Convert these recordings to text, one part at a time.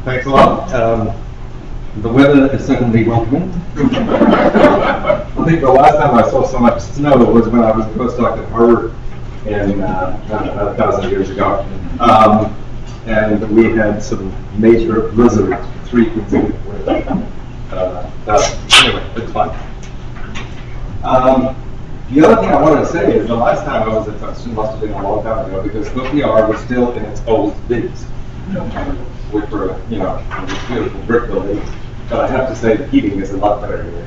Thanks a lot. The weather is certainly welcoming. I think the last time I saw so much snow was when I was a postdoc at Harvard in about 1,000 years ago. And we had some major blizzards 3 consecutive weeks. Anyway, it's fun. The other thing I wanted to say is the last time I was at Tuljapukar must have been a long time ago because OPR was still in its old digs, which were, in this beautiful brick building. But I have to say the heating is a lot better here.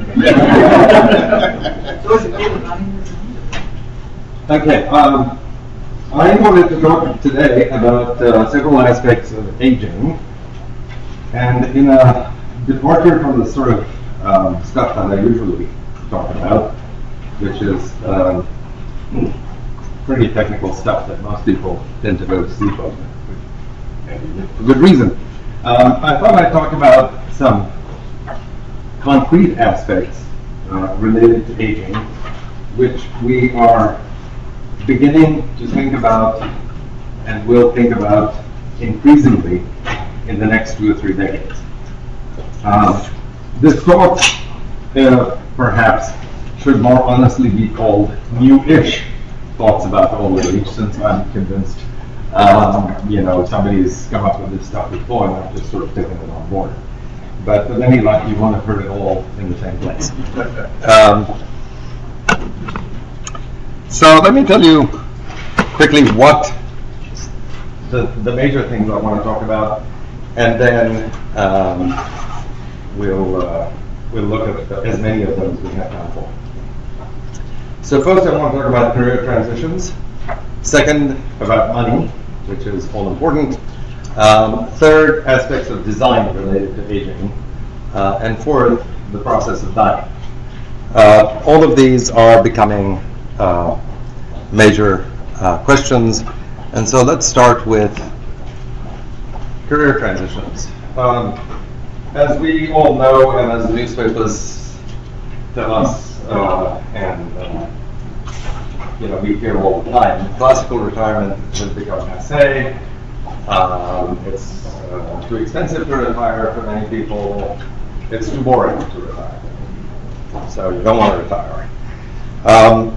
Okay, I wanted to talk today about several aspects of aging, and in a departure from the sort of stuff that I usually talk about, which is pretty technical stuff that most people tend to go to sleep on, for good reason. I thought I'd talk about some concrete aspects related to aging, which we are beginning to think about and will think about increasingly in the next 2 or 3 decades. This talk perhaps should more honestly be called new-ish thoughts about old age, since I'm convinced somebody's come up with this stuff before and I've just sort of taken it on board. But with any luck, you won't have heard it all in the same place. So let me tell you quickly what the major things I want to talk about, and then we'll look at as many of them as we have time for. So first I want to talk about career transitions. Second, about money, which is all important. Third, aspects of design related to aging. And fourth, the process of dying. All of these are becoming major questions. And so let's start with career transitions. As we all know, and as the newspapers tell us, we hear all the time, classical retirement has become passé. It's too expensive to retire for many people. It's too boring to retire. So you don't want to retire.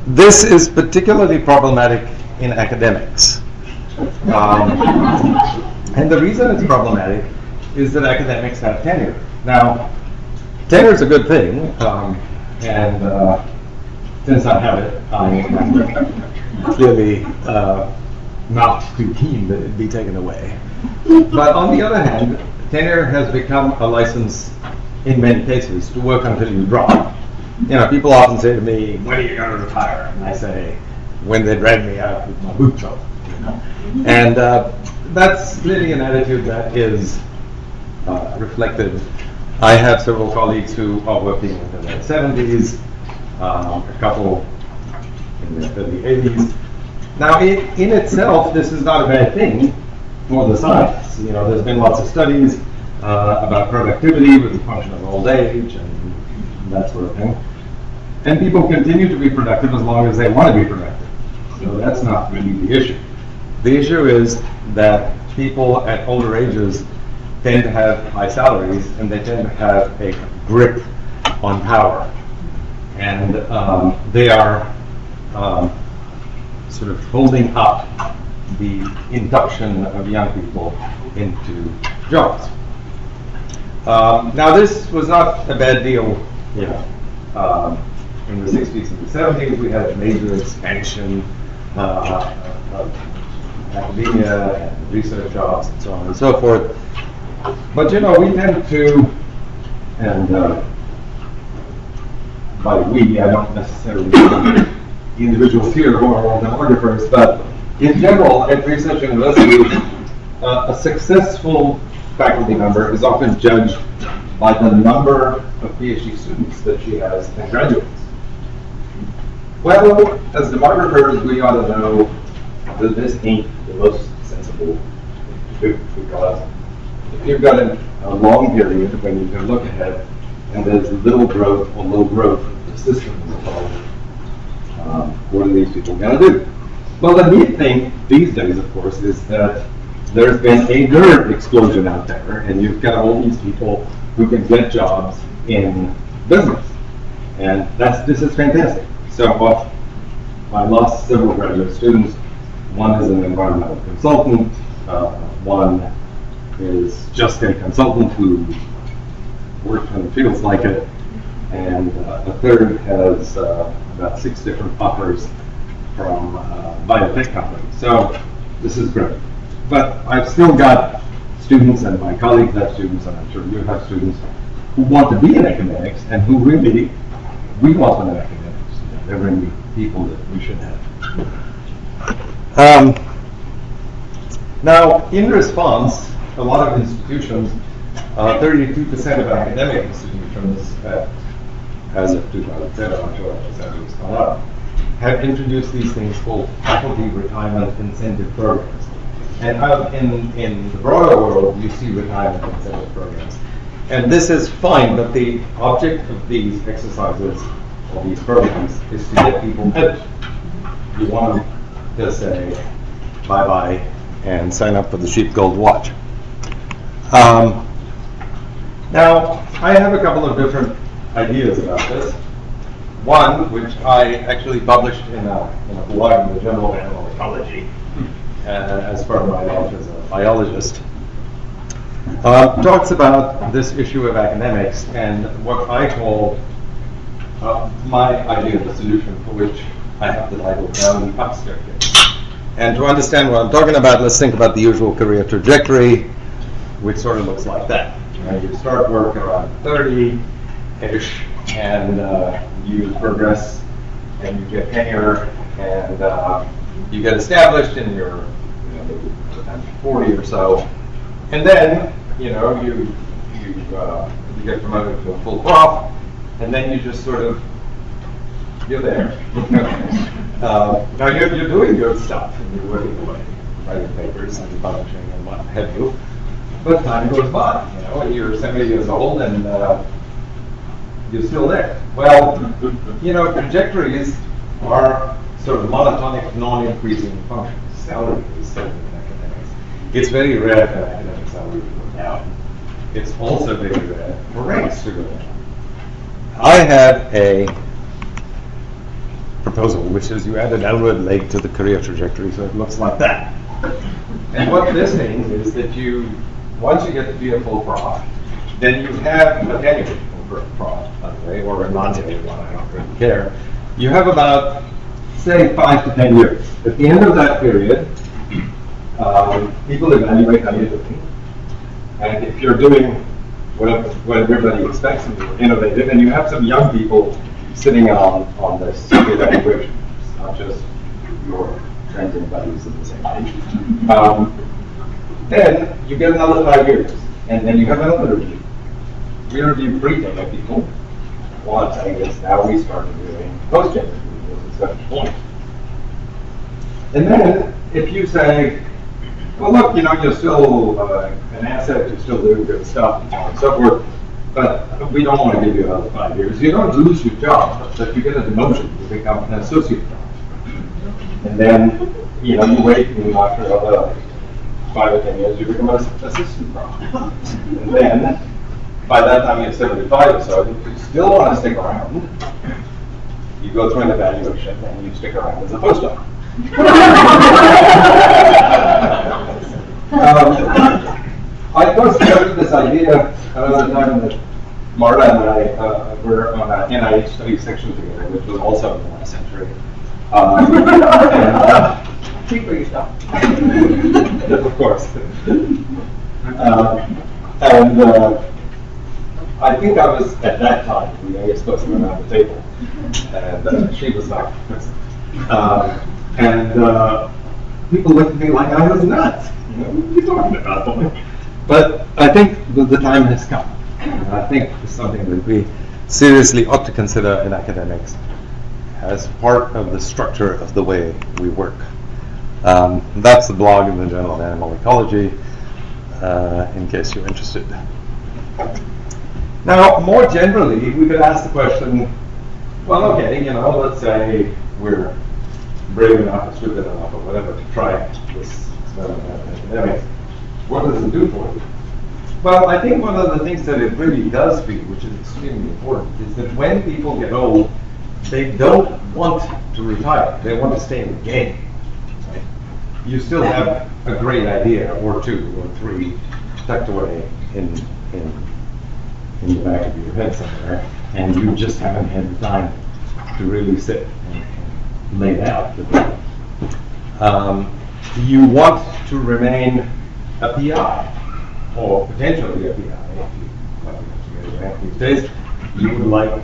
This is particularly problematic in academics. And the reason it's problematic is that academics have tenure. Now, tenure is a good thing, and since I have it, I'm clearly not too keen that it be taken away. But on the other hand, tenure has become a license in many cases to work until you drop. People often say to me, "When are you going to retire?" And I say, "When they drag me out with my boots off." And that's clearly an attitude that is reflected. I have several colleagues who are working in their late 70s, a couple in their early 80s. Now, in itself, this is not a bad thing for the science. There's been lots of studies about productivity with the function of old age and that sort of thing. And people continue to be productive as long as they want to be productive. So that's not really the issue. The issue is that people at older ages tend to have high salaries and they tend to have a grip on power. And they are sort of holding up the induction of young people into jobs. Now, this was not a bad deal. In the 60s and the 70s, we had a major expansion of academia and research jobs and so on and so forth. But we tend to, and by we, I don't necessarily mean the individuals here who are all demographers, but in general, at research universities, a successful faculty member is often judged by the number of PhD students that she has and graduates. Well, as demographers, we ought to know that this ain't the most sensible thing to do, because if you've got a long period when you can look ahead and there's little growth or low growth of the system as a whole, what are these people going to do? Well, the neat thing these days, of course, is that there's been a nerd explosion out there, and you've got all these people who can get jobs in business. And this is fantastic. So I lost several graduate students. One is an environmental consultant, one is just a consultant who works when it feels like it, and a third has about 6 different offers from biotech companies. So this is great. But I've still got students, and my colleagues have students, and I'm sure you have students, who want to be in academics and who really, we want them in academics. They're really people that we should have. Now, in response, a lot of institutions, 32% of academic institutions, as of 2007, I'm sure that percentage has gone up, have introduced these things called faculty retirement incentive programs. And out in the broader world, you see retirement incentive programs. And this is fine, but the object of these exercises, or these programs, is to get people out. You want to say bye-bye and sign up for the cheap gold watch. Now, I have a couple of different ideas about this. One, which I actually published in a blog in the Journal of Animal Ecology, as part of my life as a biologist, talks about this issue of academics and what I call my idea of the solution, for which I have the title down up staircase. And to understand what I'm talking about, let's think about the usual career trajectory, which sort of looks like that. You start work around 30-ish, and you progress, and you get tenure, and you get established in your 40 or so, and then you get promoted to a full prof, and then you just sort of, you're there. Now you're doing good stuff, and you're working away, writing papers and publishing and what have you. But time goes by, and you're 70 years old, and you're still there. Well, trajectories are sort of monotonic, non-increasing functions. Salary is certain in academics. It's very rare for academic salary to go down. It's also very rare for ranks to go down. I have a proposal, which is you add a downward leg to the career trajectory, so it looks like that. And what this means is that once you get to be a full prof, then you have a tenured prof, by the way, or a non-tenured one, I don't really care. You have about, say, 5 to 10 years. At the end of that period, people evaluate how you're doing. And if you're doing what everybody expects and you're innovative, and you have some young people sitting on this evaluation, it's not just your friends and buddies of the same age. Then you get another 5 years, and then you have another review. We review pre-tenure people. What I'm saying is now we started doing post-tenure reviews at a certain point. And then if you say, well, look, you're still an asset, you're still doing good stuff, and so on and so forth, but we don't want to give you another 5 years. You don't lose your job, but you get a demotion, you become an associate prof. And then, you wait, and after another 5 or 10 years, you become an assistant prof. And then, by that time you're 75 or so, if you still want to stick around, you go through an evaluation and you stick around as a postdoc. I first started this idea around the time that Marta and I were on an NIH study section together, which was also in the last century. Speak for yourself. Of course. I think I was, at that time, the youngest person around the table, and she was not present. People looked at me like I was nuts. What are you talking about? But I think the time has come. And I think it's something that we seriously ought to consider in academics as part of the structure of the way we work. That's the blog in the Journal of Animal Ecology, in case you're interested. Now, more generally, we could ask the question, well, okay, let's say we're brave enough or stupid enough or whatever to try this experiment in academics. What does it do for you? Well, I think one of the things that it really does for you, which is extremely important, is that when people get old, they don't want to retire. They want to stay in the game. Right? You still have a great idea, or two, or three, tucked away in the back of your head somewhere, and you just haven't had the time to really sit and lay it out. You want to remain a PI, or potentially a PI. If you like to get around these days, you would like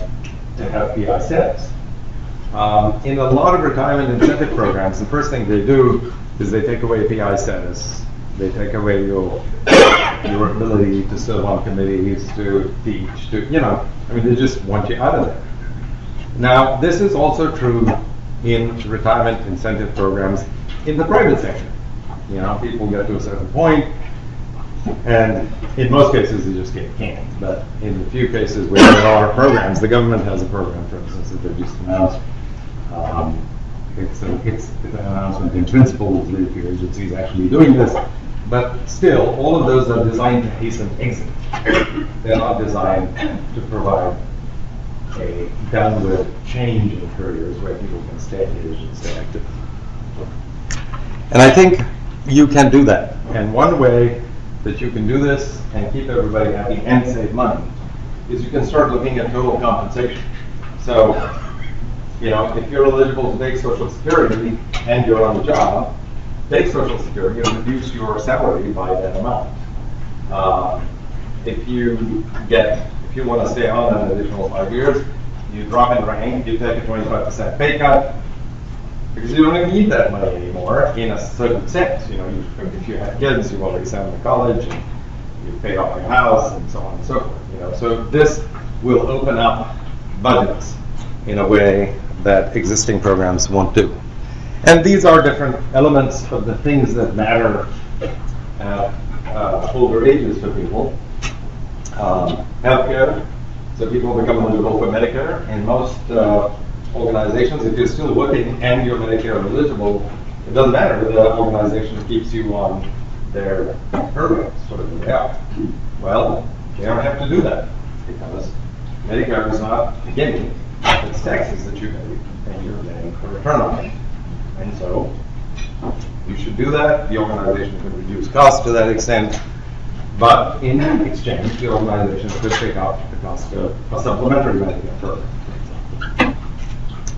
to have PI status. In a lot of retirement incentive programs, the first thing they do is they take away PI status. They take away your ability to serve on committees, to teach, they just want you out of there. Now, this is also true in retirement incentive programs in the private sector. People get to a certain point, and in most cases they just get canned. But in the few cases where there are programs, the government has a program, for instance, that they just announced. It's an announcement in principle with very few agencies actually doing this. But still, all of those are designed to hasten exit. They're not designed to provide a downward change in careers where people can stay engaged and stay active. And I think you can do that. And one way that you can do this and keep everybody happy and save money is you can start looking at total compensation. So, if you're eligible to take Social Security and you're on the job, take Social Security and reduce your salary by that amount. If you want to stay on an additional 5 years, you drop in rank, you take a 25% pay cut, because you don't even need that money anymore in a certain sense. If you have kids, you've already sent them to college, and you've paid off your house, and so on and so forth. So this will open up budgets in a way that existing programs won't do. And these are different elements of the things that matter at older ages for people. Healthcare, so people become eligible for Medicare. In most organizations, if you're still working and you're Medicare eligible, it doesn't matter. The organization keeps you on their programs, whatever they are. Well, they don't have to do that because Medicare is not a gimme. It's taxes that you pay, and you're getting a return on it. And so, you should do that. The organization could reduce costs to that extent, but in exchange, the organization could pick up the cost of a supplementary Medicare program.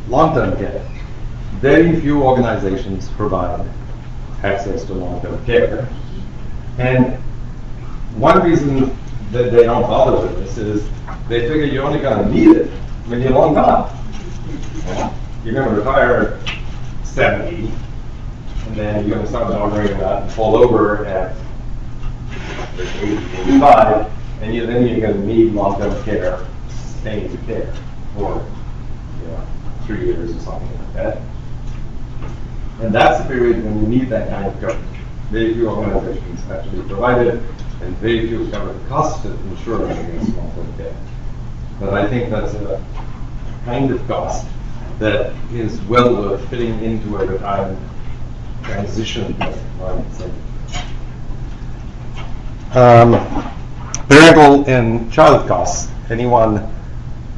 Long-term care. Very few organizations provide access to long-term care. And one reason that they don't bother with this is they figure you're only going to need it when you're long gone. You're going to retire at 70, and then you're going to start bothering that and fall over at 85, and then you're going to need long-term care, staying care for 3 years or something like that. And that's the period when you need that kind of coverage. Very few organizations actually provide it, and very few cover the cost of insurance against long-term care. But I think that's a kind of cost that is well worth fitting into a retirement transition plan. Parental and child costs. Anyone,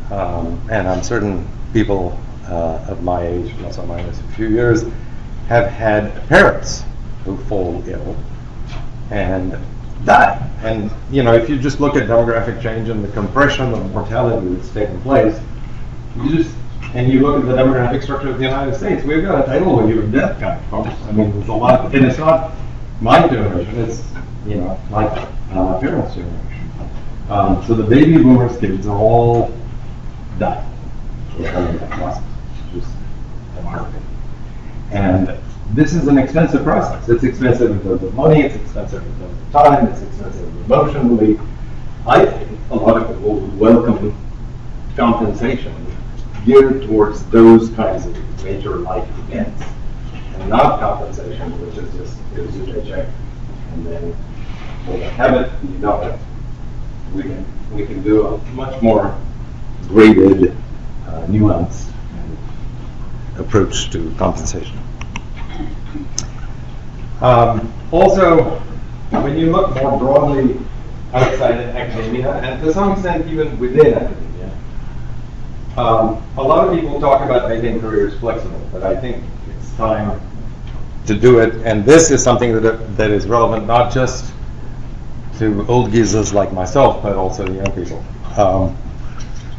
and I'm certain people of my age, plus or minus a few years, have had parents who fall ill and die. And if you just look at demographic change and the compression of mortality that's taken place, and you look at the demographic structure of the United States, we've got a tidal wave of death coming, folks. I mean, there's a lot, and it's not my generation, it's my parents' generation. So the baby boomers kids are all dying. Just a market. And this is an expensive process. It's expensive in terms of money, it's expensive in terms of time, it's expensive emotionally. I think a lot of people would welcome compensation geared towards those kinds of major life events, and not compensation which is just gives you a paycheck and then when you have it, you don't have it. We can do a much more graded, nuanced approach to compensation. Also, when you look more broadly outside of academia, and to some extent even within academia, a lot of people talk about making careers flexible, but I think it's time to do it, and this is something that is relevant not just to old geezers like myself, but also to young people.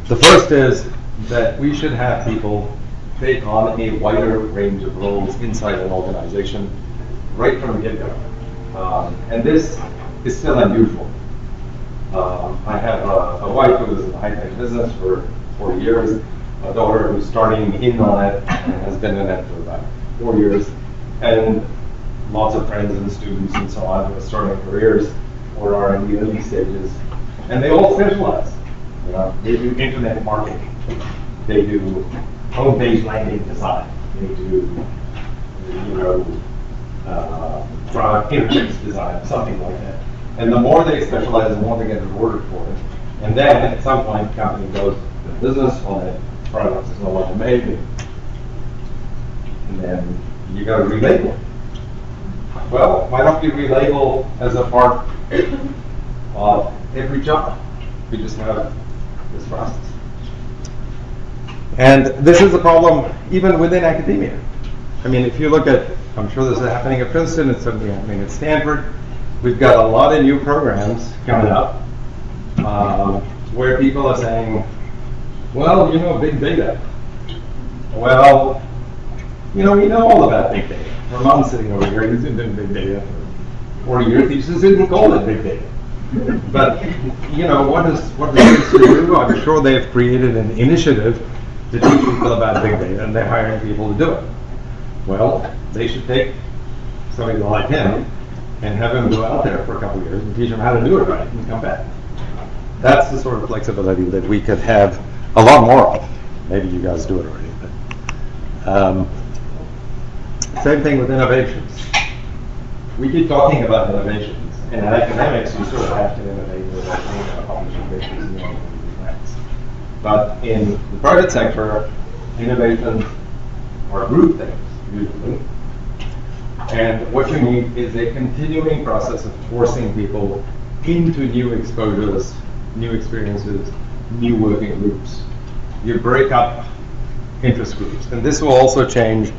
The first is that we should have people take on a wider range of roles inside an organization right from the get-go. And this is still unusual. I have a wife who was in the high-tech business for 40 years, a daughter who's starting in on it and has been in it for about 4 years, and lots of friends and students and so on who are starting careers or are in the early stages. And they all specialize. They do internet marketing. They do homepage landing design. They do, product interface design, something like that. And the more they specialize, the more they get rewarded for it. And then at some point, the company goes to business, all that product is no longer made, and then you got to relabel. Well, why don't we relabel as a part of every job? We just have this process. And this is a problem even within academia. I mean, if you look at, I'm sure this is happening at Princeton, it's certainly happening at Stanford. We've got a lot of new programs coming up where people are saying, well, big data. Well, we know all about big data. Ramon's sitting over here, he's been doing big data for 40 years. He just didn't call it big data. But, what does this do? I'm sure they've created an initiative to teach people about big data, and they're hiring people to do it. Well, they should take somebody like him and have him go out there for a couple of years and teach him how to do it right and come back. That's the sort of flexibility that we could have a lot more of. Maybe you guys do it already. But, same thing with innovations. We keep talking about innovations. And in academics, you sort of have to innovate with publishing papers and things. But in the private sector, innovations are group things, usually. And what you need is a continuing process of forcing people into new exposures, new experiences, new working groups. You break up interest groups. And this will also change,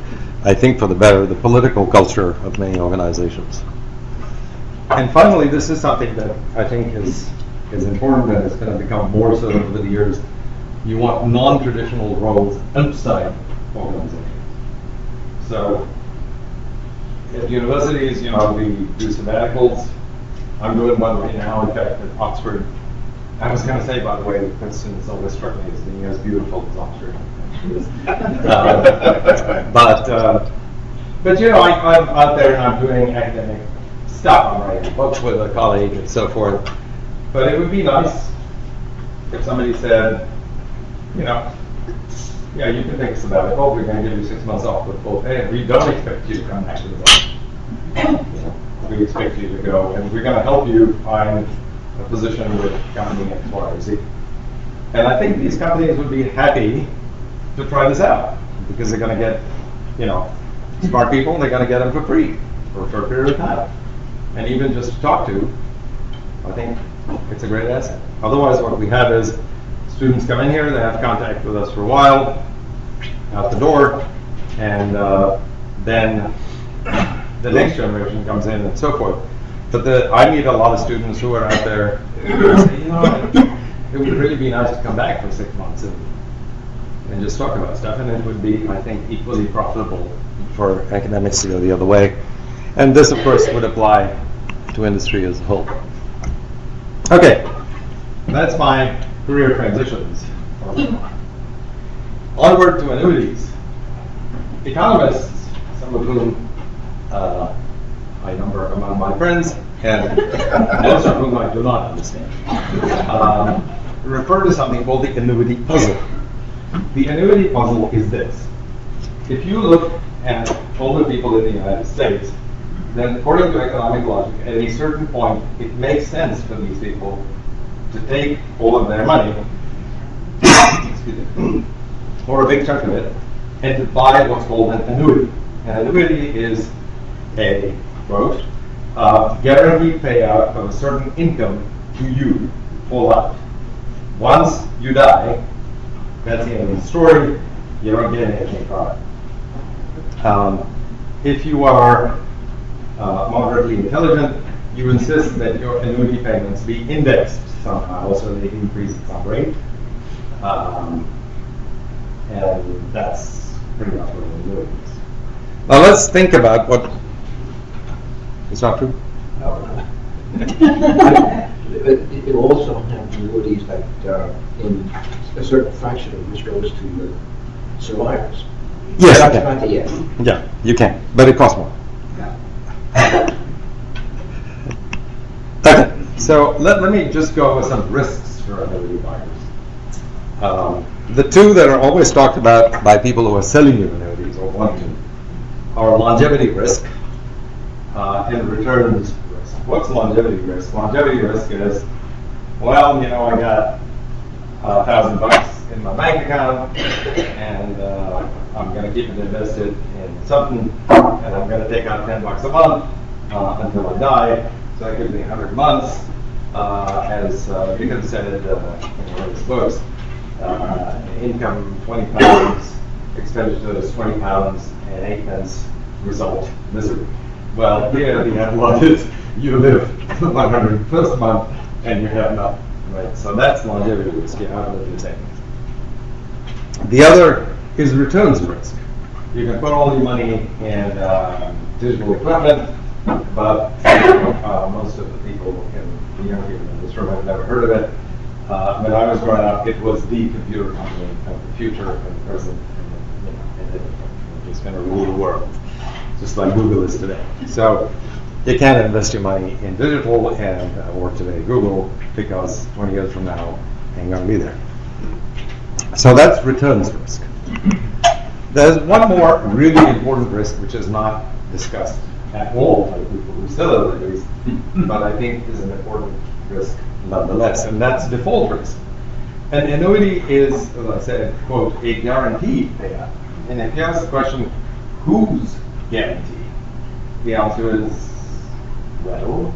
I think for the better, the political culture of many organizations. And finally, this is something that I think is important and is going to become more so over the years. You want non-traditional roles outside organizations. So at universities, we do sabbaticals. I'm doing one right now, in fact, at Oxford. I was going to say, by the way, that Princeton has always struck me as being as beautiful as Oxford. But I'm out there and I'm doing academic stuff. I'm writing books with a colleague and so forth. But it would be nice if somebody said, yeah, you can take a sabbatical. We're going to give you 6 months off with full pay, and we don't expect you to come back to the job. We expect you to go, and we're going to help you find a position with company X, Y, or Z. And I think these companies would be happy to try this out because they're going to get, smart people, and they're going to get them for free for a short period of time. And even just to talk to, I think it's a great asset. Otherwise, what we have is students come in here, they have contact with us for a while, out the door, and then the next generation comes in and so forth. But I meet a lot of students who are out there who say, it would really be nice to come back for 6 months and just talk about stuff, and it would be, I think, equally profitable for academics to go the other way. And this, of course, would apply to industry as a whole. Okay, that's my career transitions. Onward to annuities. Economists, some of whom I number among my friends, and most of whom I do not understand, refer to something called the annuity puzzle. The annuity puzzle is this. If you look at older people in the United States, then according to economic logic, at a certain point, it makes sense for these people to take all of their money, or a big chunk of it, and to buy what's called an annuity. An annuity is a quote, guaranteed payout of a certain income to you for life. Once you die, that's the end of the story. You don't get anything from it. If you are moderately intelligent, you insist that your annuity payments be indexed somehow, so they increase at some rate. And that's pretty much what we're doing. Now let's think about what. It's not true? No. It also have annuities that in a certain fraction of which goes to survivors. Yes, That's you not the end. can. Yeah, you can, but it costs more. Yeah. Okay, so let me just go with some risks for annuity buyers. The two that are always talked about by people who are selling you annuities or want to are longevity risk and returns risk. What's longevity risk? Longevity risk is, well, you know, I got $1,000 in my bank account, and I'm going to keep it invested in something, and I'm going to take out $10 a month until I die. So that gives me 100 months, as Dickens said in one of his books. Income 20 pounds, expenditures 20 pounds, and 8 pence result misery. Well, here the analog is you live the 101st month and you have nothing, right? So that's longevity risk. You outlive your savings. The other is returns risk. You can put all your money in digital equipment, but most of the people in this room have never heard of it. When I was growing up, it was the computer company of the future and the present, and it's going to rule the world, just like Google is today. So you can't invest your money in digital and work today at Google, because 20 years from now, ain't going to be there. So that's returns risk. There's one more really important risk which is not discussed at all by people who sell annuities, but I think is an important risk nonetheless, and that's default risk. An annuity is, as I said, quote, a guaranteed payout. And if you ask the question, whose guarantee? The answer is, well,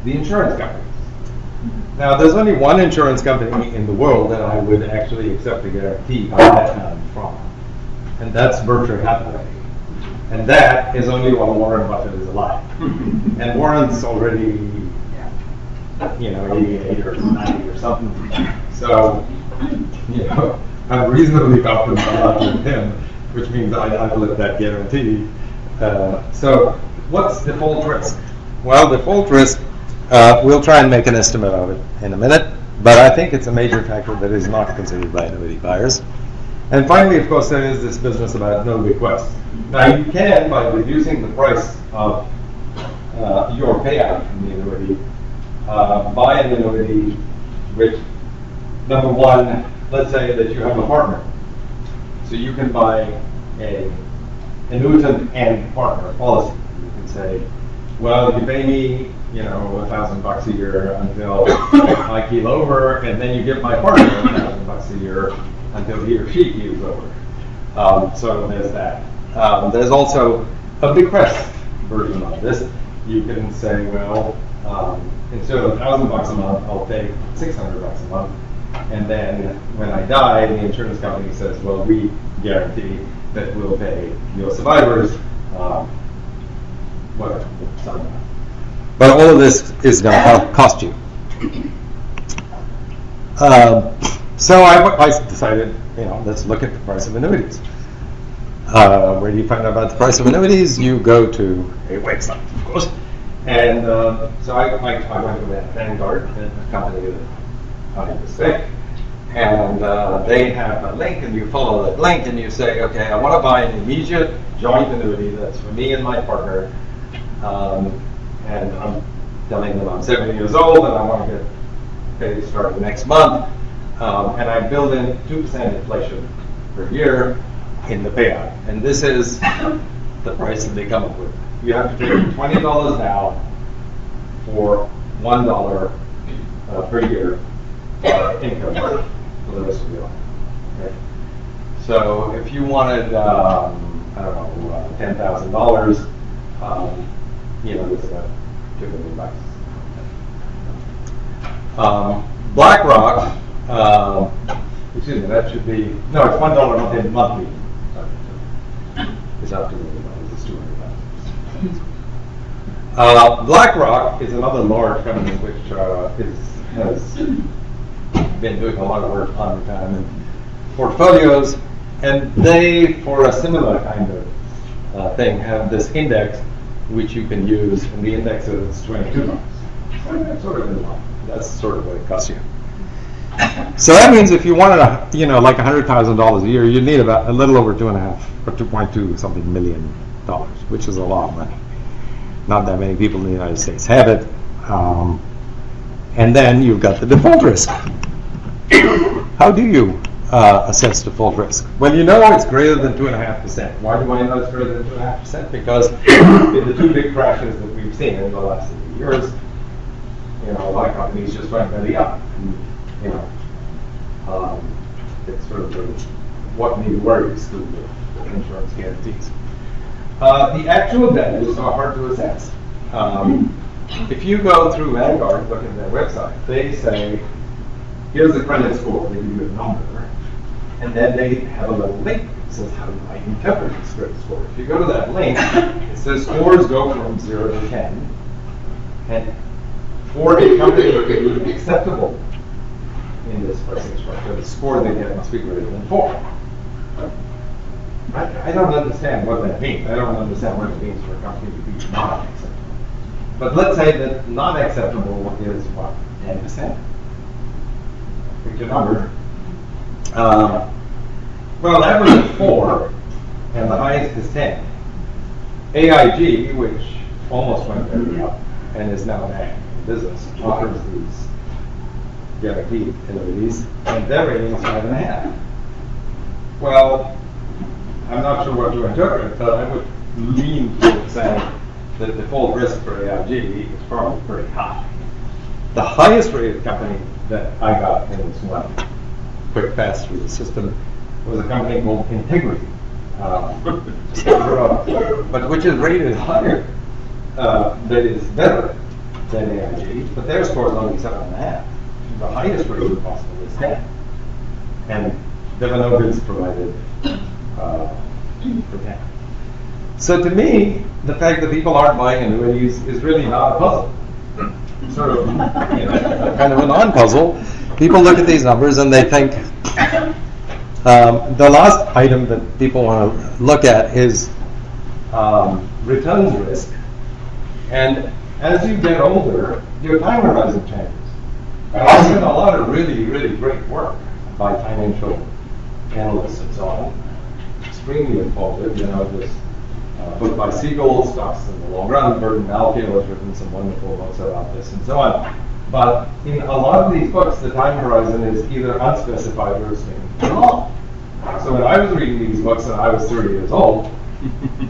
the insurance companies. Now, there's only one insurance company in the world that I would actually accept a guarantee on that amount from, and that's Berkshire Hathaway. And that is only while Warren Buffett is alive. And Warren's already, 88 or 90 or something. So, I'm reasonably confident about him, which means I live that guarantee. So, what's default risk? Well, default risk, we'll try and make an estimate of it in a minute, but I think it's a major factor that is not considered by annuity buyers. And finally, of course, there is this business about no request. Now, you can, by reducing the price of your payout from the annuity, buy an annuity which, number one, let's say that you have a partner. So you can buy a annuitant and partner policy. You can say, well, you pay me, $1,000 a year until I keel over, and then you give my partner $1,000 a year until he or she keels over. So there's that. There's also a bequest version of this. You can say, well, instead of $1,000 a month, I'll pay $600 a month. And then when I die, the insurance company says, well, we guarantee that we'll pay your survivors, whatever, something. But all of this is going to cost you. So I decided, let's look at the price of annuities. Where do you find out about the price of annuities? You go to a website, of course. And so I went to Vanguard, a company that I respect, and they have a link, and you follow that link, and you say, okay, I want to buy an immediate joint annuity that's for me and my partner, and I'm telling them I'm 70 years old, and I want to get paid starting next month, and I build in 2% inflation per year in the payout, and this is the price that they come up with. You have to pay $20 now for $1 per year income for the rest of your life. Okay? So if you wanted, $10,000, it's about 2 million bucks. BlackRock, excuse me, that should be, no, it's $1 monthly. It's not $2 million, it's $200,000. BlackRock is another large company which has been doing a lot of work on retirement portfolios, and they, for a similar kind of thing, have this index which you can use, and the index is 22 months. That's sort of in line. That's sort of what it costs you. So that means if you wanted like $100,000 a year, you need about a little over 2.5 or 2.2 something million dollars, which is a lot of money. Not that many people in the United States have it. And then you've got the default risk. How do you assess default risk? Well, you know it's greater than 2.5%. Why do I know it's greater than 2.5%? Because in the 2 big crashes that we've seen in the last 3 years, a lot of companies just went belly up. And, it's sort of what need worries to the insurance guarantees. The actual values are hard to assess. If you go through Vanguard, look at their website, they say, here's the credit score, they give you a number, and then they have a little link that says, how do I interpret this credit score? If you go to that link, it says scores go from 0 to 10, and for a company to be acceptable in this pricing structure, the score they get must be greater than 4. I don't understand what that means. I don't understand what it means for a company to be not acceptable. But let's say that not acceptable is what? 10%? Pick your number. Well, the average is 4, and the highest is 10. AIG, which almost went belly up and is now back in business, offers these guaranteed annuities, and their rating is 5.5. Well, I'm not sure what to interpret, but I would lean toward saying that the default risk for AIG is probably pretty high. The highest rated company that I got in this one quick pass through the system was a company called Integrity, but which is rated higher, that is better than AIG, but their score is only 7.5. The highest rated possible is 10. And there were no bids provided for 10. So to me, the fact that people aren't buying annuities is really not a puzzle. Sort of, kind of a non-puzzle. People look at these numbers and they think, the last item that people want to look at is returns risk. And as you get older, your time horizon changes. And I've seen a lot of really, really great work by financial analysts and so on. Extremely informative, this book by Siegel, Stocks in the Long Run. Burton Malkiel has written some wonderful books about this and so on. But in a lot of these books, the time horizon is either unspecified or extremely long. So when I was reading these books and I was 30 years old,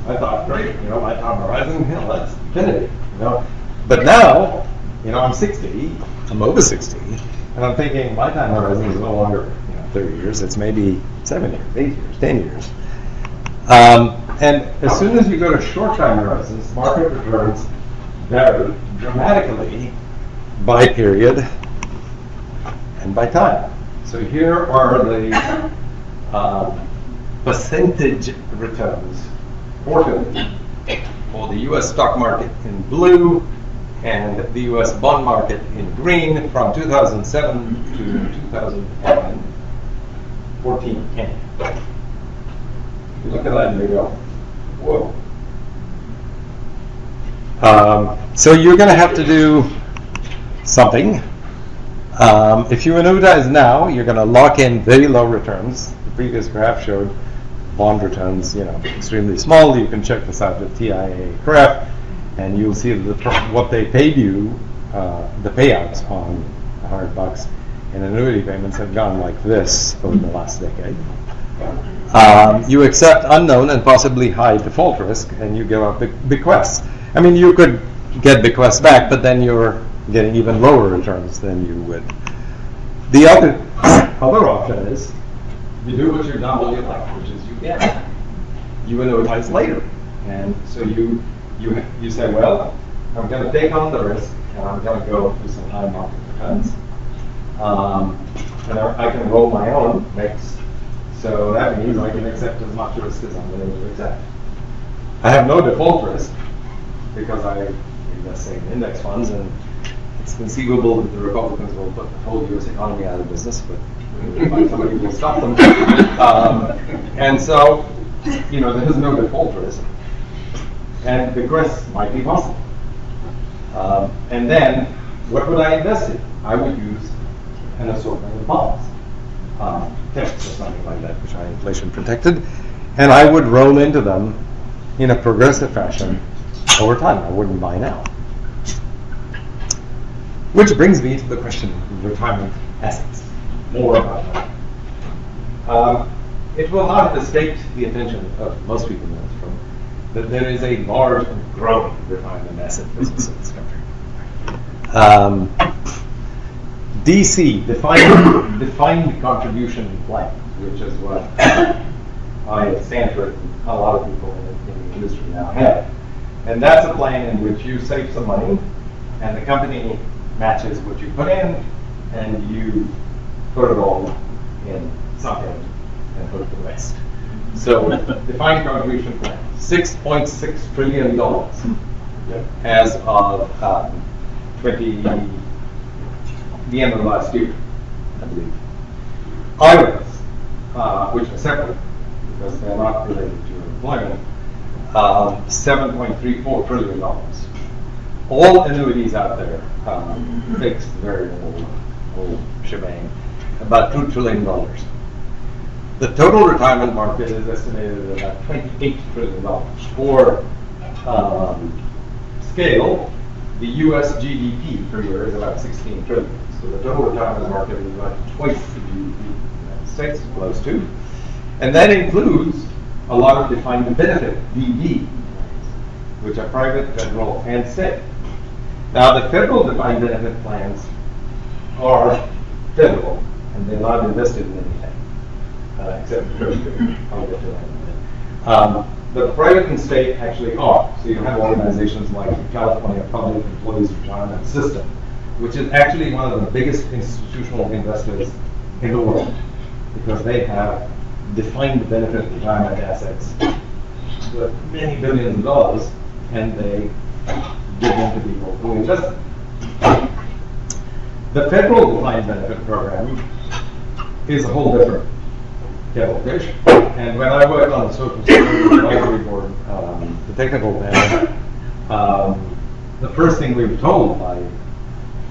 I thought, great, my time horizon, that's infinity. But now, I'm 60, I'm over 60, and I'm thinking my time horizon is no longer 30 years, it's maybe 7 years, 8 years, 10 years. And as soon as you go to short time horizons, market returns vary dramatically by period and by time. So here are the percentage returns quarterly for the U.S. stock market in blue and the U.S. bond market in green from 2007 to 2010, 14 10. You look at that and you go, whoa. So you're going to have to do something. If you annuitize now, you're going to lock in very low returns. The previous graph showed bond returns, extremely small. You can check this out with TIA graph, and you'll see what they paid you, the payouts on $100 in annuity payments have gone like this over the last decade. You accept unknown and possibly high default risk, and you give up bequests. I mean, you could get bequests back, but then you're getting even lower returns than you would. The other option is you do what you've done all your life, which is you annuitize later, and so you say, well, I'm going to take on the risk, and I'm going to go for some high market returns. And I can roll my own mix, so that means I can accept as much risk as I'm willing to accept. I have no default risk because I invest in index funds, and it's conceivable that the Republicans will put the whole U.S. economy out of business, but somebody will stop them. And so, there is no default risk, and the risk might be possible. And then, what would I invest in? I would use an assortment of bonds, TIPS or something like that, which are inflation protected, and I would roll into them in a progressive fashion over time. I wouldn't buy now. Which brings me to the question of retirement assets. More about that. It will not escape the attention of most people in this room that there is a large and growing retirement asset business in this country. DC, defined contribution plan, which is what I at Stanford and a lot of people in the industry now have. And that's a plan in which you save some money, and the company matches what you put in, and you put it all in something and put the rest. So, defined contribution plan, $6.6 trillion as of the end of last year, I believe. IRAs, which are separate because they're not related to employment, $7.34 trillion. All annuities out there, fixed, variable, whole shebang, about $2 trillion. The total retirement market is estimated at about $28 trillion. For scale, the US GDP per year is about 16 trillion. So the total retirement market is about twice the GDP of the United States, close to. And that includes a lot of defined benefit, DB, which are private, federal, and state. Now, the federal defined benefit plans are federal, and they're not invested in anything, except for Treasury. I'll get to that in a minute. The private and state actually are. So you have organizations like the California Public Employees Retirement System, which is actually one of the biggest institutional investors in the world, because they have defined benefit retirement assets with many billions of dollars, and they give them to people who invest them. The federal defined benefit program is a whole different kettle of fish. And when I worked on the Social Security Advisory Board, the technical panel, the first thing we were told by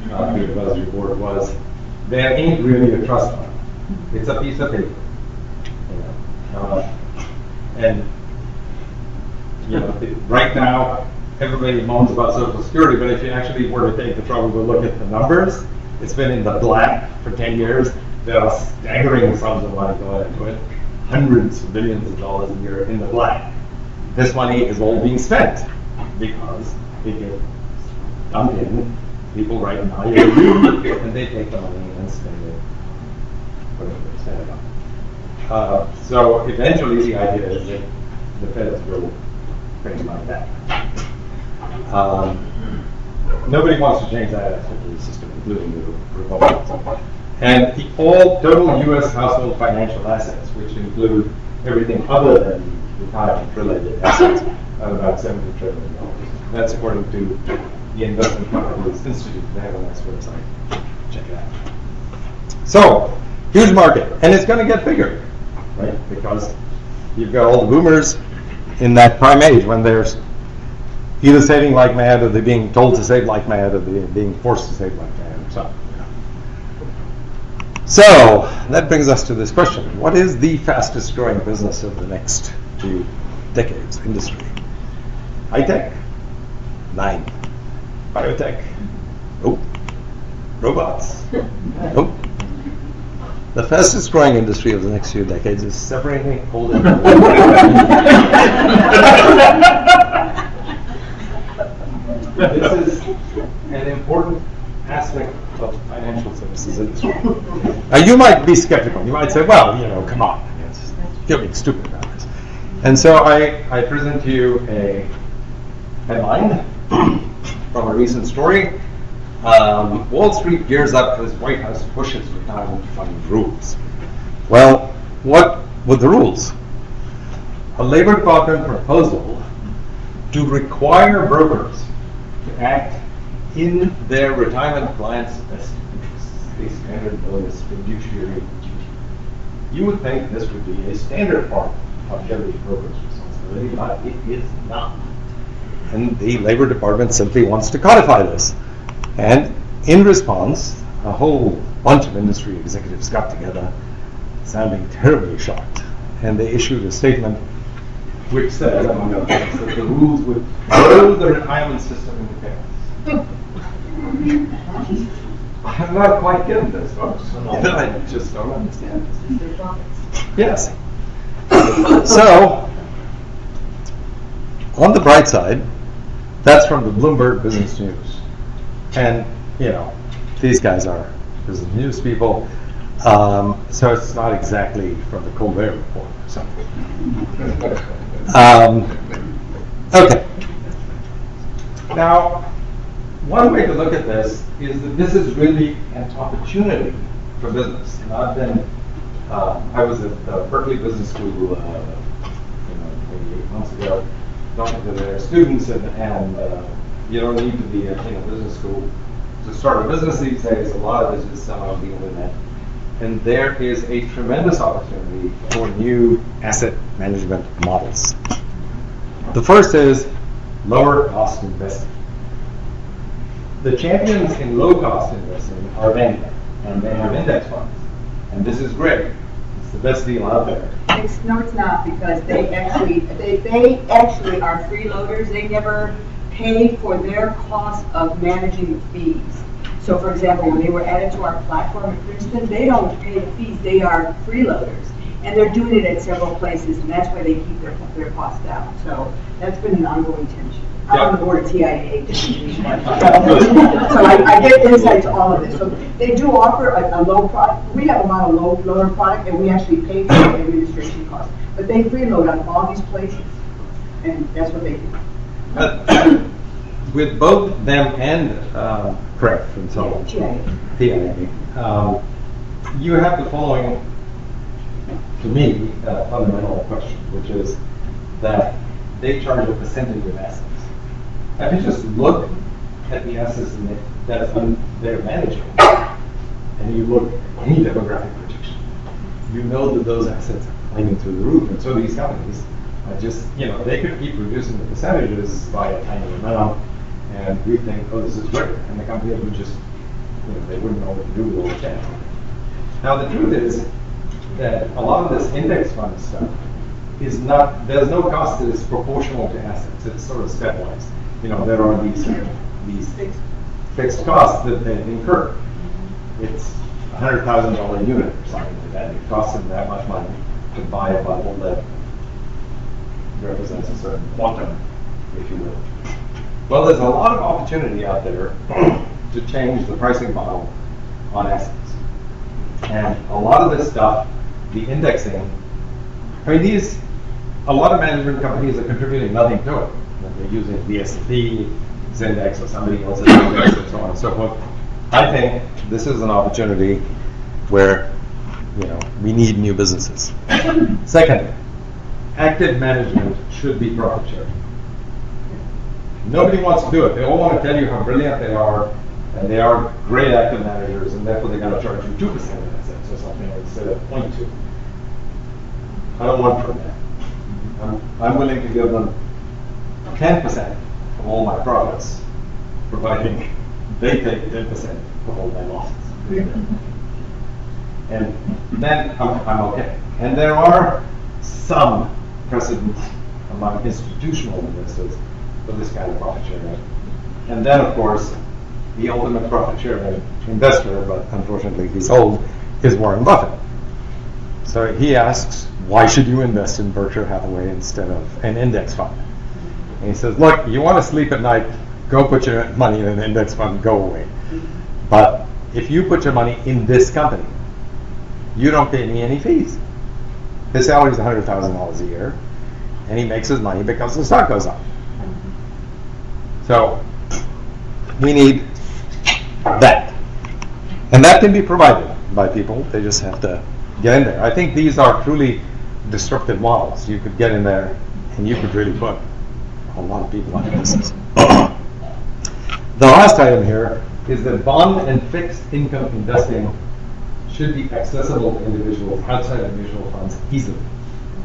the advisory board was, there ain't really a trust fund. It's a piece of paper. And right now, everybody moans about Social Security, but if you actually were to take the trouble to look at the numbers, it's been in the black for 10 years. There are staggering sums of money going into it, hundreds of billions of dollars a year in the black. This money is all being spent because it gets dumped in. People write an IOU, and they take the money and spend it, whatever they spend it on. So eventually, the idea is that the feds will bring the money back. Nobody wants to change that aspect of the system, including the Republicans. And the all total U.S. household financial assets, which include everything other than retirement-related assets, are about $70 trillion. That's according to the Investment Companies Institute. They have a nice website. Check it out. So, huge market, and it's going to get bigger, right? Because you've got all the boomers in that prime age when they're either saving like mad, or they're being told to save like mad, or they're being forced to save like mad, or something. So, that brings us to this question. What is the fastest growing business of the next few decades? Industry. High-tech? 9. Biotech? Nope. Robots? Nope. The fastest growing industry of the next few decades is separating old and new. This is an important aspect of financial services industry. Now, you might be skeptical. You might say, well, come on. You're being stupid about this. And so I present to you a headline from a recent story. Wall Street gears up as White House pushes retirement fund rules. Well, what were the rules? A Labor Department proposal to require brokers to act in their retirement clients' best interests, a standard known as fiduciary duty. You would think this would be a standard part of every broker's responsibility, but it is not. And the Labor Department simply wants to codify this. And in response, a whole bunch of industry executives got together, sounding terribly shocked, and they issued a statement which said, among other things, that the rules would throw the retirement system into chaos. I'm not quite getting this, folks. I just don't understand. Yes. So, on the bright side, that's from the Bloomberg Business News. And, you know, these guys are business news people, so it's not exactly from the Colbert Report or something. Okay. Now, one way to look at this is that this is really an opportunity for business. And I've been, I was at the Berkeley Business School, maybe 8 months ago, talking to their students, and you don't need to be in a business school to start a business these days. A lot of this is done on the internet. And there is a tremendous opportunity for new asset management models. The first is lower cost investing. The champions in low cost investing are Vanguard, and they have index funds. And this is great. It's the best deal out there. No, it's not, because they actually are freeloaders. They never pay for their cost of managing the fees. So, for example, when they were added to our platform at Princeton, they don't pay the fees. They are freeloaders, and they're doing it at several places, and that's why they keep their costs down. So that's been an ongoing tension. I'm on the board of TIA. So I get insight to all of this. So they do offer a low product. We have a lot of lower product, and we actually pay for the administration costs. But they freeload on all these places, and that's what they do. With both them and Craig from TIA, you have the following, to me, fundamental question, which is that they charge a percentage of assets. If you just look at the assets that they're managing, and you look at any demographic projection, you know that those assets are climbing through the roof. And so these companies are just, they could keep reducing the percentages by a tiny amount, and we think, oh, this is great. And the company would just, they wouldn't know what to do with all the cash. Now, the truth is that a lot of this index fund stuff is not, there's no cost that is proportional to assets. It's sort of stepwise. There are these fixed costs that they incur. It's a $100,000 unit or something like that. It costs them that much money to buy a bubble that represents a certain quantum, if you will. Well, there's a lot of opportunity out there to change the pricing model on assets. And a lot of this stuff, the indexing, a lot of management companies are contributing nothing to it. They're using the S&P index or somebody else's index and so on and so forth. I think this is an opportunity where, we need new businesses. Second, active management should be profit sharing. Nobody wants to do it. They all want to tell you how brilliant they are, and they are great active managers, and therefore they're going to charge you 2% of assets or something instead of 0.2. I don't want from that. I'm willing to give them 10% of all my profits, providing they take 10% of all my losses. And then I'm okay. And there are some precedents among institutional investors for this kind of profit sharing. And then, of course, the ultimate profit sharing investor, but unfortunately he's old, is Warren Buffett. So he asks, why should you invest in Berkshire Hathaway instead of an index fund? And he says, look, you want to sleep at night, go put your money in an index fund, go away. But if you put your money in this company, you don't pay me any fees. His salary is $100,000 a year, and he makes his money because the stock goes up. So we need that. And that can be provided by people. They just have to get in there. I think these are truly disruptive models. You could get in there and you could really put a lot of people on business. The last item here is that bond and fixed income investing should be accessible to individuals outside of mutual funds easily.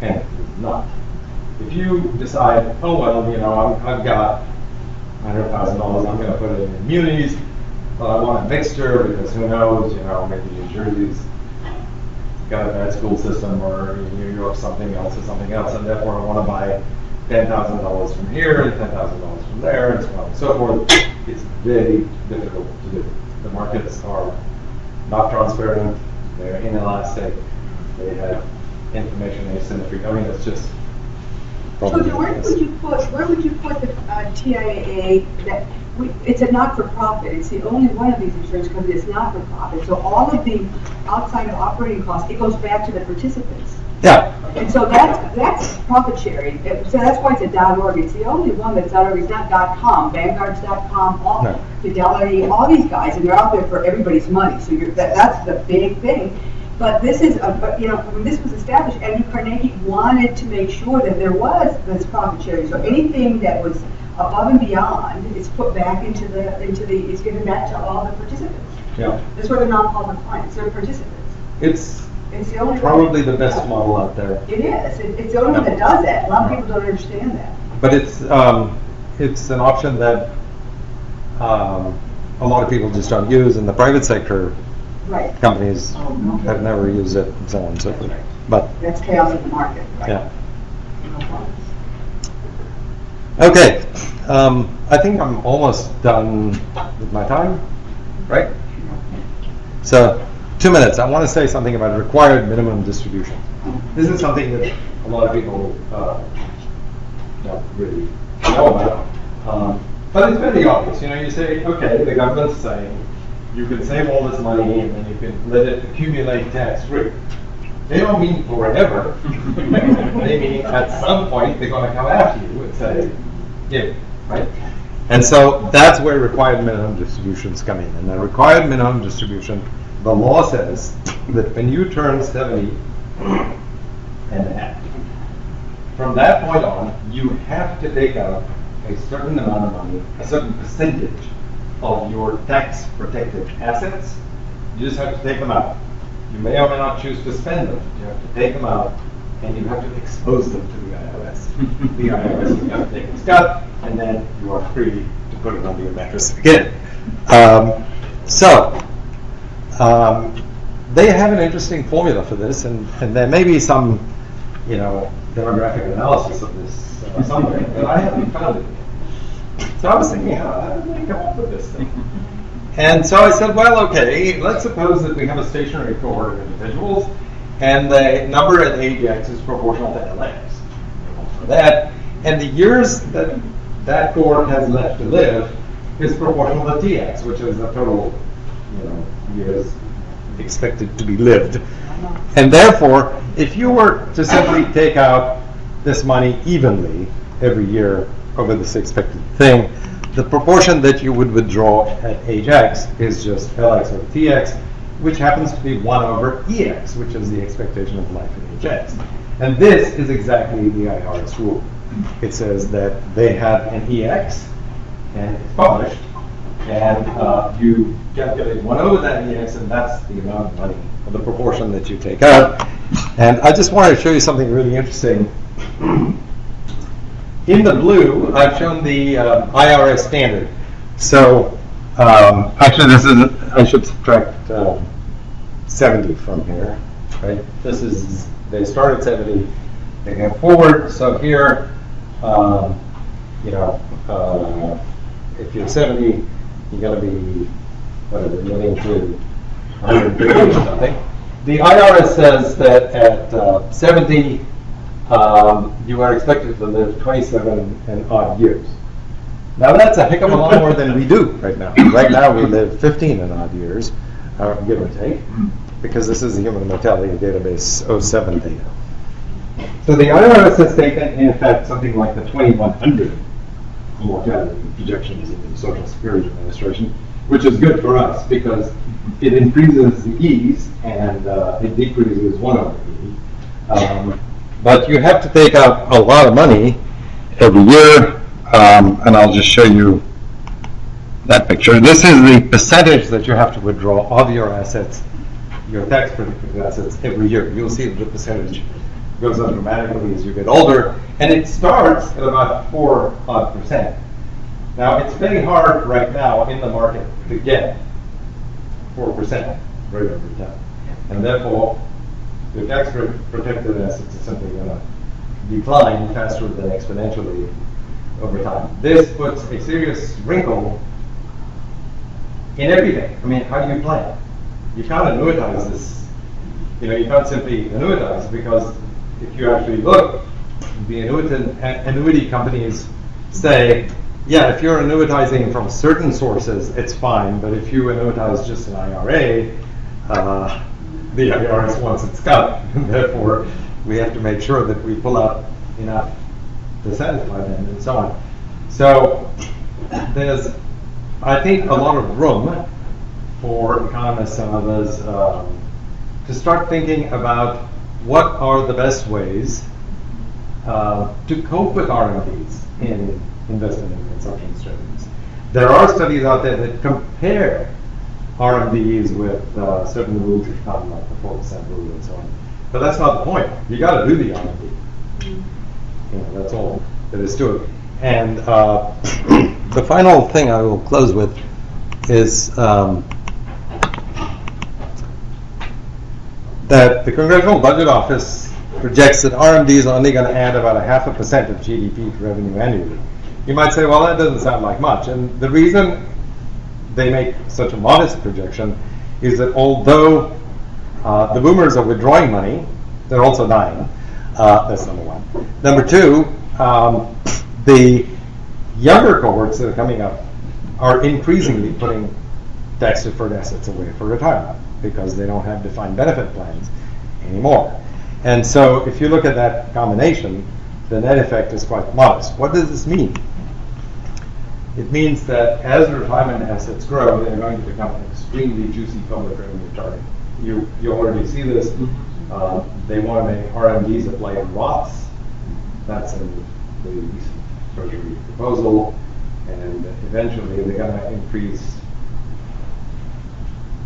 And it is not. If you decide, oh well, you know, I've got $100,000, I'm going to put it in munis, but I want a mixture because who knows, you know, maybe New Jersey's got a bad school system, or New York something else, and therefore I want to buy $10,000 from here and $10,000 from there, and so on and so forth. It's very difficult to do. The markets are not transparent, they're inelastic, they have information asymmetry. I mean, it's just So where would you put the TIAA? It's a not-for-profit. It's the only one of these insurance companies that's not-for-profit. So all of the outside of operating costs, it goes back to the participants. Yeah. And so that's profit sharing. So that's why it's a .org. It's the only one that's .org. It's not .com. Vanguard's.com, No. Fidelity, all these guys, and they're out there for everybody's money. So that's the big thing. But this is, you know, when this was established, Andrew Carnegie wanted to make sure that there was this profit sharing. So anything that was above and beyond is put back into it's given back to all the participants. Yeah. That's where they're not called the clients, they're participants. It's the only probably one. the best model out there. It is. It's the only one that does that. A lot of people don't understand that. But it's an option that a lot of people just don't use in the private sector. Right. Companies have never used it, and so on and so forth. But that's chaos in the market. Right? Yeah. Okay. I think I'm almost done with my time, right? So, 2 minutes. I want to say something about required minimum distribution. This is something that a lot of people don't really know about. But it's very obvious. You know, you say, okay, the government's saying you can save all this money and then you can let it accumulate tax-free. They don't mean forever. They mean at some point they're going to come after you and say, yeah, right? And so that's where required minimum distributions come in. And the required minimum distribution, the law says that when you turn 70 and a half, from that point on, you have to take out a certain amount of money, a certain percentage of your tax-protected assets. You just have to take them out. You may or may not choose to spend them. You have to take them out, and you have to expose them to the IRS. The IRS is going to take its cut, and then you are free to put it under your mattress again. They have an interesting formula for this, and there may be some, you know, demographic analysis of this somewhere, but I haven't found it. So I was thinking, how did they come up with this thing? And so I said, well, okay, let's suppose that we have a stationary cohort of individuals, and the number at age X is proportional to LX. For that, and the years that that cohort has left to live is proportional to TX, which is the total, you know, years expected to be lived. And therefore, if you were to simply take out this money evenly every year over this expected thing, the proportion that you would withdraw at age X is just LX over TX, which happens to be 1 over EX, which is the expectation of life at age X. And this is exactly the IRS rule. It says that they have an EX, and it's published, and you calculate 1 over that EX, and that's the amount of money, or the proportion that you take out. And I just wanted to show you something really interesting. In the blue, I've shown the IRS standard. So, actually, this is, I should subtract 70 from here, right? This is, they start at 70, they go forward. So here, you know, if you're 70, you're going to be, whatever, getting to 150 or something. The IRS says that at 70, you are expected to live 27 and odd years. Now that's a heck of a lot more than we do right now. Right now we live 15 and odd years, give or take, because this is the Human Mortality Database 07 data. So the IRS has taken, in fact, something like the 2100 mortality projections in the Social Security Administration, which is good for us because it increases the E's and it decreases 1/E. But you have to take out a lot of money every year, and I'll just show you that picture. This is the percentage that you have to withdraw of your assets, your tax predicted assets, every year. You'll see that the percentage goes up dramatically as you get older, and it starts at about 4%. Now, it's very hard right now in the market to get 4% rate of return, and therefore, the tax protected assets is simply going to decline faster than exponentially over time. This puts a serious wrinkle in everything. I mean, how do you plan? You can't annuitize this. You know, you can't simply annuitize because if you actually look, the annuity companies say, yeah, if you're annuitizing from certain sources, it's fine, but if you annuitize just an IRA, the IRS wants its cut. Therefore, we have to make sure that we pull out enough to satisfy them and so on. So there's, I think, a lot of room for economists and others to start thinking about what are the best ways to cope with RMDs in investment and consumption strategies. There are studies out there that compare RMDs with certain rules of thumb, like the 4% rule and so on. But that's not the point. You got to do the RMD. You know, that's all there is to it. And the final thing I will close with is that the Congressional Budget Office projects that RMDs are only going to add about 0.5% of GDP to revenue annually. You might say, well, that doesn't sound like much. And the reason they make such a modest projection is that although the boomers are withdrawing money, they're also dying. That's number one. Number two, the younger cohorts that are coming up are increasingly putting tax-deferred assets away for retirement because they don't have defined benefit plans anymore. And so if you look at that combination, the net effect is quite modest. What does this mean? It means that as retirement assets grow, they're going to become an extremely juicy public revenue target. You already see this. They want to make RMDs apply in Roths. That's in the recent Treasury proposal. And eventually they're going to increase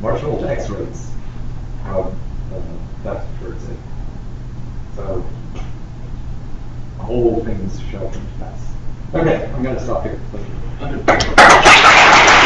marginal tax rates. That's deferred savings. So the whole thing's shall come to pass. Okay, I'm going to stop here. Thank you.